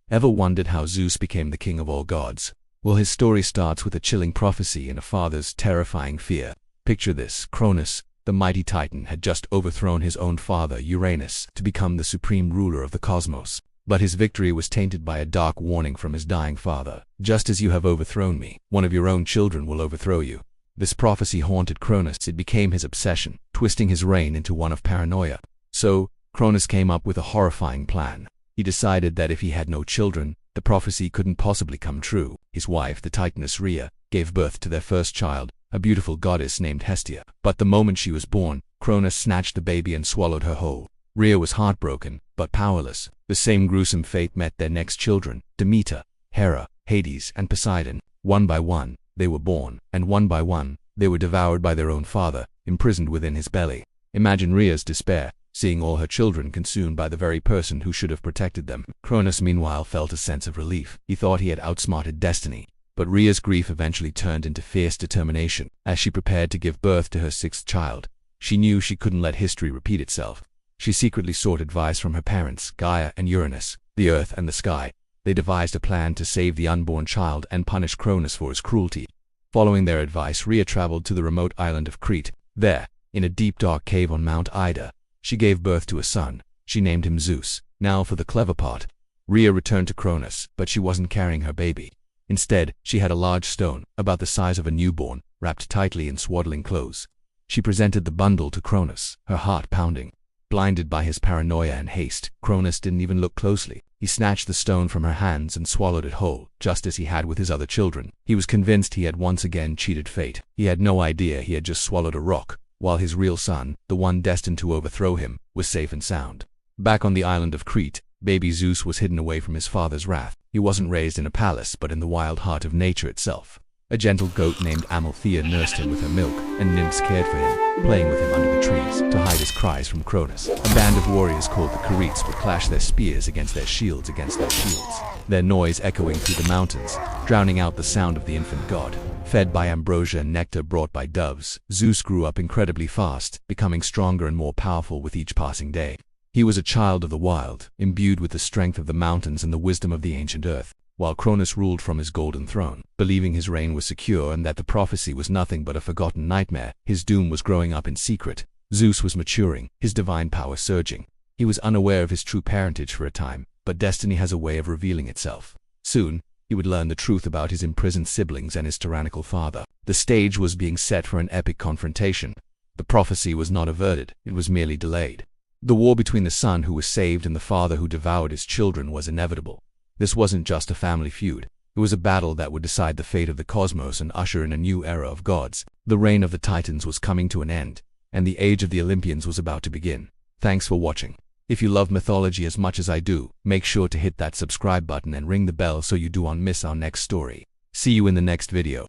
Ever wondered how Zeus became the king of all gods? Well, his story starts with a chilling prophecy and a father's terrifying fear. Picture this: Cronus, the mighty Titan, had just overthrown his own father, Uranus, to become the supreme ruler of the cosmos. But his victory was tainted by a dark warning from his dying father. Just as you have overthrown me, one of your own children will overthrow you. This prophecy haunted Cronus. It became his obsession, twisting his reign into one of paranoia. So, Cronus came up with a horrifying plan. He decided that if he had no children, the prophecy couldn't possibly come true. His wife, the Titaness Rhea, gave birth to their first child, a beautiful goddess named Hestia. But the moment she was born, Cronus snatched the baby and swallowed her whole. Rhea was heartbroken, but powerless. The same gruesome fate met their next children: Demeter, Hera, Hades, and Poseidon. One by one, they were born, and one by one, they were devoured by their own father, imprisoned within his belly. Imagine Rhea's despair, seeing all her children consumed by the very person who should have protected them. Cronus, meanwhile, felt a sense of relief. He thought he had outsmarted destiny. But Rhea's grief eventually turned into fierce determination. As she prepared to give birth to her sixth child, she knew she couldn't let history repeat itself. She secretly sought advice from her parents, Gaia and Uranus, the earth and the sky. They devised a plan to save the unborn child and punish Cronus for his cruelty. Following their advice, Rhea traveled to the remote island of Crete. There, in a deep dark cave on Mount Ida, she gave birth to a son. She named him Zeus. Now for the clever part. Rhea returned to Cronus, but she wasn't carrying her baby. Instead, she had a large stone, about the size of a newborn, wrapped tightly in swaddling clothes. She presented the bundle to Cronus, her heart pounding. Blinded by his paranoia and haste, Cronus didn't even look closely. He snatched the stone from her hands and swallowed it whole, just as he had with his other children. He was convinced he had once again cheated fate. He had no idea he had just swallowed a rock, while his real son, the one destined to overthrow him, was safe and sound. Back on the island of Crete, baby Zeus was hidden away from his father's wrath. He wasn't raised in a palace, but in the wild heart of nature itself. A gentle goat named Amalthea nursed him with her milk, and nymphs cared for him, playing with him under the trees to hide his cries from Cronus. A band of warriors called the Curetes would clash their spears against their shields, their noise echoing through the mountains, drowning out the sound of the infant god. Fed by ambrosia and nectar brought by doves, Zeus grew up incredibly fast, becoming stronger and more powerful with each passing day. He was a child of the wild, imbued with the strength of the mountains and the wisdom of the ancient earth, while Cronus ruled from his golden throne. Believing his reign was secure and that the prophecy was nothing but a forgotten nightmare, his doom was growing up in secret. Zeus was maturing, his divine power surging. He was unaware of his true parentage for a time, but destiny has a way of revealing itself. Soon, he would learn the truth about his imprisoned siblings and his tyrannical father. The stage was being set for an epic confrontation. The prophecy was not averted, it was merely delayed. The war between the son who was saved and the father who devoured his children was inevitable. This wasn't just a family feud. It was a battle that would decide the fate of the cosmos and usher in a new era of gods. The reign of the Titans was coming to an end, and the age of the Olympians was about to begin. Thanks for watching. If you love mythology as much as I do, make sure to hit that subscribe button and ring the bell so you don't miss our next story. See you in the next video.